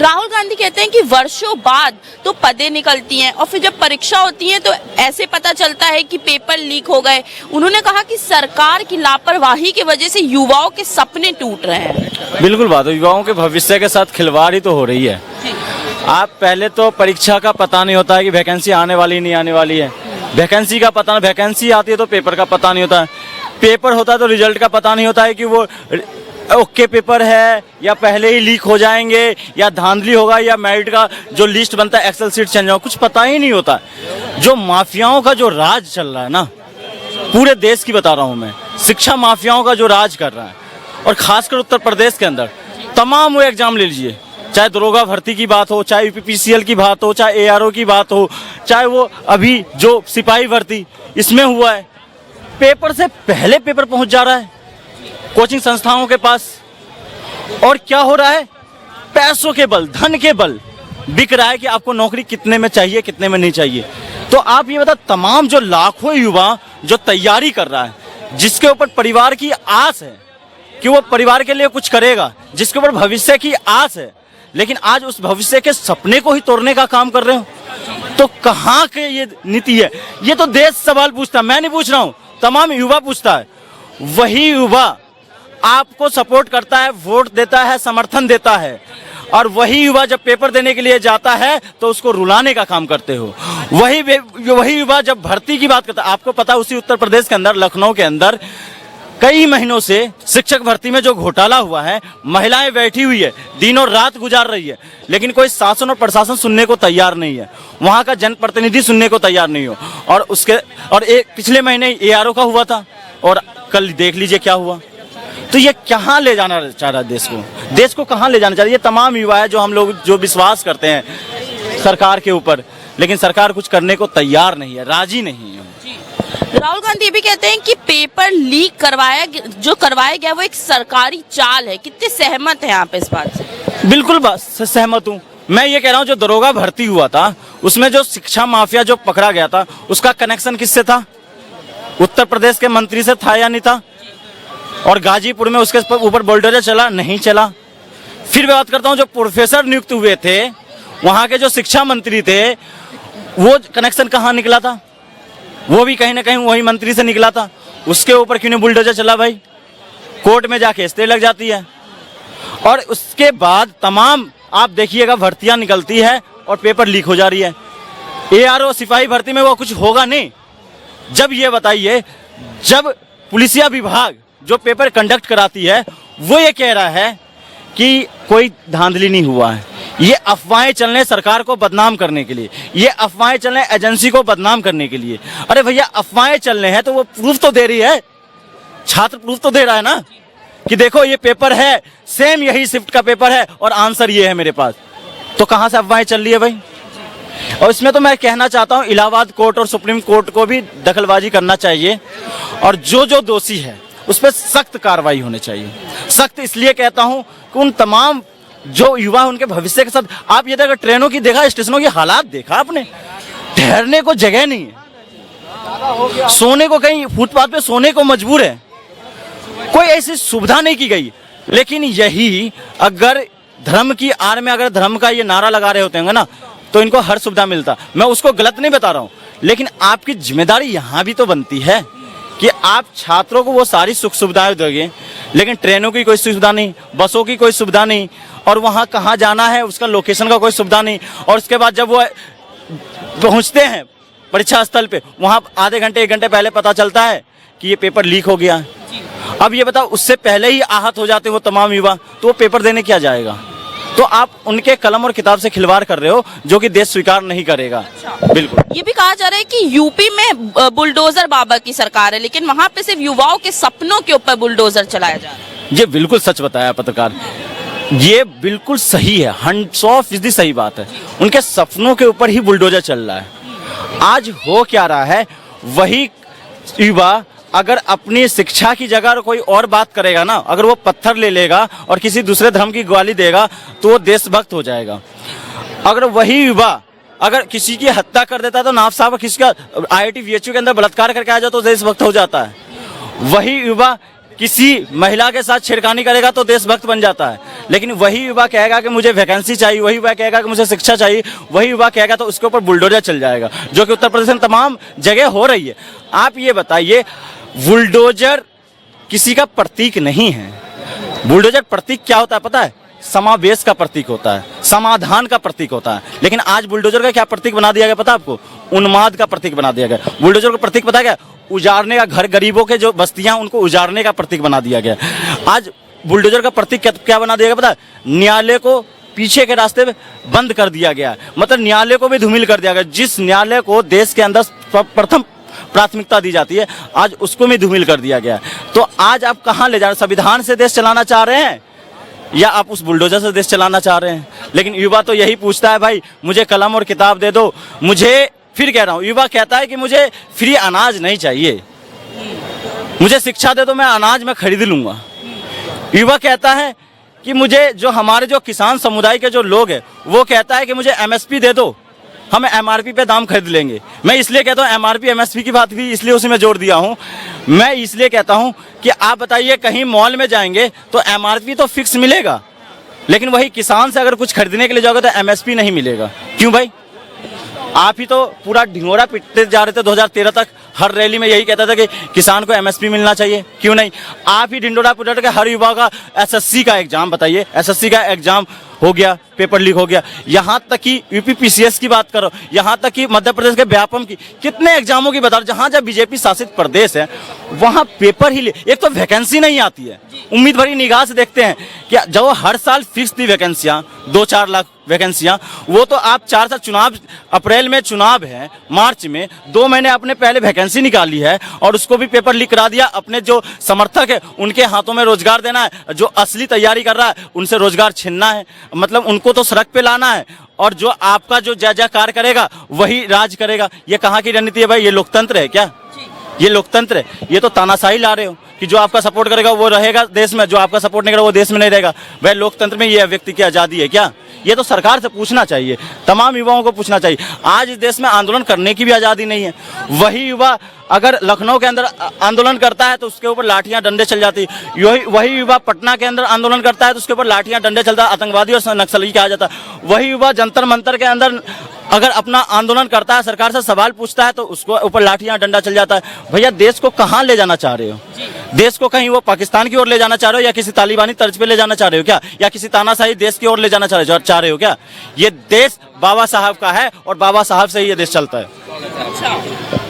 राहुल गांधी कहते हैं कि वर्षों बाद तो पदें निकलती हैं और फिर जब परीक्षा होती है तो ऐसे पता चलता है कि पेपर लीक हो गए। उन्होंने कहा कि सरकार की लापरवाही की वजह से युवाओं के सपने टूट रहे हैं। बिल्कुल बात है, युवाओं के भविष्य के साथ खिलवाड़ ही तो हो रही है। आप पहले तो परीक्षा का पता नहीं होता है कि वैकेंसी आने वाली नहीं आने वाली है, वैकेंसी का पता, वैकेंसी आती है तो पेपर का पता नहीं होता है, पेपर होता है तो रिजल्ट का पता नहीं होता है कि वो ओके पेपर है या पहले ही लीक हो जाएंगे या धांधली होगा या मेरिट का जो लिस्ट बनता है एक्सेल सीट चेंज होगा, कुछ पता ही नहीं होता। जो माफियाओं का जो राज चल रहा है ना, पूरे देश की बता रहा हूँ मैं, शिक्षा माफियाओं का जो राज कर रहा है, और खासकर उत्तर प्रदेश के अंदर तमाम वो एग्जाम ले लीजिए, चाहे दरोगा भर्ती की बात हो, चाहे यूपीपीसीएल की बात हो, चाहे एआरओ की बात हो, चाहे वो अभी जो सिपाही भर्ती इसमें हुआ है, पेपर से पहले पेपर पहुंच जा रहा है कोचिंग संस्थाओं के पास। और क्या हो रहा है, पैसों के बल, धन के बल बिक रहा है कि आपको नौकरी कितने में चाहिए कितने में नहीं चाहिए। तो आप ये बता, तमाम जो लाखों युवा जो तैयारी कर रहा है, जिसके ऊपर परिवार की आस है कि वो परिवार के लिए कुछ करेगा, जिसके ऊपर भविष्य की आस है, लेकिन आज उस भविष्य के सपने को ही तोड़ने का काम कर रहे हो, तो कहाँ के ये नीति है? ये तो देश सवाल पूछता है, मैं नहीं पूछ रहा हूँ, तमाम युवा पूछता है। वही युवा आपको सपोर्ट करता है, वोट देता है, समर्थन देता है, और वही युवा जब पेपर देने के लिए जाता है तो उसको रुलाने का काम करते हो। वही युवा जब भर्ती की बात करता है, आपको पता है उसी उत्तर प्रदेश के अंदर, लखनऊ के अंदर कई महीनों से शिक्षक भर्ती में जो घोटाला हुआ है, महिलाएं बैठी हुई है, दिन और रात गुजार रही है, लेकिन कोई शासन और प्रशासन सुनने को तैयार नहीं है, वहां का जनप्रतिनिधि सुनने को तैयार नहीं हो। और एक पिछले महीने एआरओ का हुआ था और कल देख लीजिए क्या हुआ। तो ये कहाँ ले जाना चाह रहा है देश को कहाँ ले जाना चाह रही है? ये तमाम युवा है जो हम लोग जो विश्वास करते हैं सरकार के ऊपर, लेकिन सरकार कुछ करने को तैयार नहीं है, राजी नहीं है। राहुल गांधी ये भी कहते हैं कि पेपर लीक करवाया गया वो एक सरकारी चाल है। कितने सहमत हैं आप इस बात से? बिल्कुल सहमत हूँ। मैं ये कह रहा हूँ, जो दरोगा भर्ती हुआ था उसमें जो शिक्षा माफिया जो पकड़ा गया था, उसका कनेक्शन किससे था? उत्तर प्रदेश के मंत्री से था या नहीं था? और गाजीपुर में उसके ऊपर बुलडोजर चला, नहीं चला। फिर बात करता हूँ, जो प्रोफेसर नियुक्त हुए थे, वहां के जो शिक्षा मंत्री थे, वो कनेक्शन कहाँ निकला था? वो भी कहीं ना कहीं वही मंत्री से निकला था। उसके ऊपर क्यों नहीं बुलडोजर चला भाई? कोर्ट में जाके स्टे लग जाती है। और उसके बाद तमाम आप देखिएगा भर्तियां निकलती है और पेपर लीक हो जा रही है। एआरओ सिपाही भर्ती में वो कुछ होगा नहीं। जब ये बताइए, जब पुलिसिया विभाग जो पेपर कंडक्ट कराती है वो ये कह रहा है कि कोई धांधली नहीं हुआ है, ये अफवाहें चल रहे सरकार को बदनाम करने के लिए, ये अफवाहें चल रहे एजेंसी को बदनाम करने के लिए। अरे भैया, अफवाहें चल रहे हैं तो वो प्रूफ तो दे रही है, छात्र प्रूफ तो दे रहा है ना कि देखो ये पेपर है, सेम यही शिफ्ट का पेपर है और आंसर ये है मेरे पास। तो कहां से अफवाहें चल रही है भाई? और इसमें तो मैं कहना चाहता हूं, इलाहाबाद कोर्ट और सुप्रीम कोर्ट को भी दखलबाजी करना चाहिए और जो दोषी है उस पर सख्त कार्रवाई होनी चाहिए। सख्त इसलिए कहता हूं कि उन तमाम जो युवा उनके भविष्य के साथ, आप ये देखो ट्रेनों की देखा, स्टेशनों की हालात देखा आपने, ठहरने को जगह नहीं है, सोने को कहीं फुटपाथ पे सोने को मजबूर है, कोई ऐसी सुविधा नहीं की गई। लेकिन यही अगर धर्म की आड़ में अगर धर्म का ये नारा लगा रहे होते हैं ना, तो इनको हर सुविधा मिलता। मैं उसको गलत नहीं बता रहा हूँ, लेकिन आपकी जिम्मेदारी यहाँ भी तो बनती है कि आप छात्रों को वो सारी सुख सुविधाएं दोगे, लेकिन ट्रेनों की कोई सुविधा नहीं, बसों की कोई सुविधा नहीं, और वहाँ कहाँ जाना है उसका लोकेशन का कोई सुविधा नहीं। और उसके बाद जब वो पहुँचते हैं परीक्षा स्थल पे, वहाँ आधे घंटे 1 घंटे पहले पता चलता है कि ये पेपर लीक हो गया है। अब ये बताओ, उससे पहले ही आहत हो जाते हो तमाम युवा, तो वो पेपर देने क्या जाएगा? तो आप उनके कलम और किताब से खिलवाड़ कर रहे हो, जो कि देश स्वीकार नहीं करेगा। बिल्कुल। ये भी कहा जा रहा है कि यूपी में बुलडोजर बाबा की सरकार है, लेकिन वहाँ पे सिर्फ युवाओं के सपनों के ऊपर बुलडोजर चलाया जा रहा है। ये बिल्कुल सच बताया पत्रकार, ये बिल्कुल सही है, 100% सही बात है। उनके सपनों के ऊपर ही बुलडोजर चल रहा है। आज हो क्या रहा है, वही युवा अगर अपनी शिक्षा की जगह कोई और बात करेगा ना, अगर वो पत्थर ले लेगा और किसी दूसरे धर्म की ग्वाली देगा, तो वो देशभक्त हो जाएगा। अगर वही युवा अगर किसी की हत्या कर देता है तो नाफ साहब किसी का IIT VHU के अंदर बलात्कार करके आ जाए तो देशभक्त हो जाता है। वही युवा किसी महिला के साथ छेड़खानी करेगा तो देशभक्त बन जाता है, लेकिन वही युवा कहेगा कि मुझे वैकेंसी चाहिए, वही युवा कहेगा कि मुझे शिक्षा चाहिए, वही युवा कहेगा तो उसके ऊपर बुलडोजर चल जाएगा, जो कि उत्तर प्रदेश में तमाम जगह हो रही है। आप ये बताइए, बुलडोजर किसी का प्रतीक नहीं है। बुलडोजर प्रतीक क्या होता है पता है? समावेश का प्रतीक होता है, समाधान का प्रतीक होता है। लेकिन आज बुलडोजर का क्या प्रतीक बना दिया गया पता है आपको? उन्माद का प्रतीक बना दिया गया। बुलडोजर का प्रतीक पता है क्या? उजाड़ने का, घर गरीबों के जो बस्तियां उनको उजाड़ने का प्रतीक बना दिया गया। आज बुलडोजर का प्रतीक क्या बना दिया गया पता है? न्यायालय को पीछे के रास्ते में बंद कर दिया गया, मतलब न्यायालय को भी धूमिल कर दिया गया। जिस न्यायालय को देश के अंदर प्रथम प्राथमिकता दी जाती है, आज उसको भी धूमिल कर दिया गया। तो आज आप कहाँ ले जा रहे हैं? संविधान से देश चलाना चाह रहे हैं या आप उस बुलडोजर से देश चलाना चाह रहे हैं? लेकिन युवा तो यही पूछता है, भाई मुझे कलम और किताब दे दो। मुझे फिर कह रहा हूँ, युवा कहता है कि मुझे फ्री अनाज नहीं चाहिए, मुझे शिक्षा दे दो, मैं अनाज में खरीद लूंगा। युवा कहता है कि मुझे, जो हमारे जो किसान समुदाय के जो लोग हैं, वो कहता है कि मुझे एमएसपी दे दो, हम एमआरपी पे दाम खरीद लेंगे। मैं इसलिए कहता हूँ, एमआरपी एमएसपी की बात भी इसलिए उसी में जोड़ दिया हूँ। मैं इसलिए कहता हूँ कि आप बताइए, कहीं मॉल में जाएंगे तो एमआरपी तो फिक्स मिलेगा, लेकिन वही किसान से अगर कुछ खरीदने के लिए जाओगे तो एमएसपी नहीं मिलेगा। क्यों भाई? आप ही तो पूरा ढिंगोरा पीटते जा रहे थे 2013 तक, हर रैली में यही कहता था कि किसान को एमएसपी मिलना चाहिए। क्यों नहीं? आप ही ढिंडोरा पीट के हर युवा का एसएससी का एग्जाम, बताइए एसएससी का एग्जाम हो गया, पेपर लीक हो गया। यहाँ तक कि यूपीपीसीएस की बात करो, यहाँ तक कि मध्य प्रदेश के व्यापम की, कितने एग्जामों की बता, जहाँ जब बीजेपी शासित प्रदेश है वहाँ पेपर ही एक तो वैकेंसी नहीं आती है। उम्मीद भरी निगाह से देखते हैं कि जो हर साल फिक्स थी वैकेंसियाँ, 2-4 लाख वैकेंसियाँ, वो तो आप 4 साल चुनाव, अप्रैल में चुनाव है, मार्च में 2 महीने अपने पहले वैकेंसी निकाली है और उसको भी पेपर लीक करा दिया। अपने जो समर्थक है उनके हाथों में रोजगार देना है, जो असली तैयारी कर रहा है उनसे रोजगार छीनना है, मतलब उनको तो सड़क पे लाना है, और जो आपका जो जय जयकार करेगा वही राज करेगा। ये कहाँ की रणनीति है भाई? ये लोकतंत्र है क्या? ये लोकतंत्र है? ये तो तानाशाही ला रहे हो कि जो आपका सपोर्ट करेगा वो रहेगा देश में, जो आपका सपोर्ट नहीं करेगा वो देश में नहीं रहेगा। वह लोकतंत्र में ये व्यक्ति की आज़ादी है क्या? ये तो सरकार से पूछना चाहिए, तमाम युवाओं को पूछना चाहिए। आज इस देश में आंदोलन करने की भी आज़ादी नहीं है। वही युवा अगर लखनऊ के अंदर आंदोलन करता है तो उसके ऊपर लाठियां डंडे चल जाती है। वही युवा पटना के अंदर आंदोलन करता है तो उसके ऊपर लाठियां डंडे चलता है, आतंकवादी और नक्सली कहा जाता है। वही युवा जंतर मंतर के अंदर अगर अपना आंदोलन करता है, सरकार से सवाल पूछता है तो उसको ऊपर लाठियां डंडा चल जाता है। भैया देश को कहाँ ले जाना चाह रहे हो? देश को कहीं वो पाकिस्तान की ओर ले जाना चाह रहे हो, या किसी तालिबानी तर्ज पे ले जाना चाह रहे हो क्या, या किसी तानाशाही देश की ओर ले जाना चाह रहे हो क्या? ये देश बाबा साहब का है और बाबा साहब से ही ये देश चलता है। अच्छा,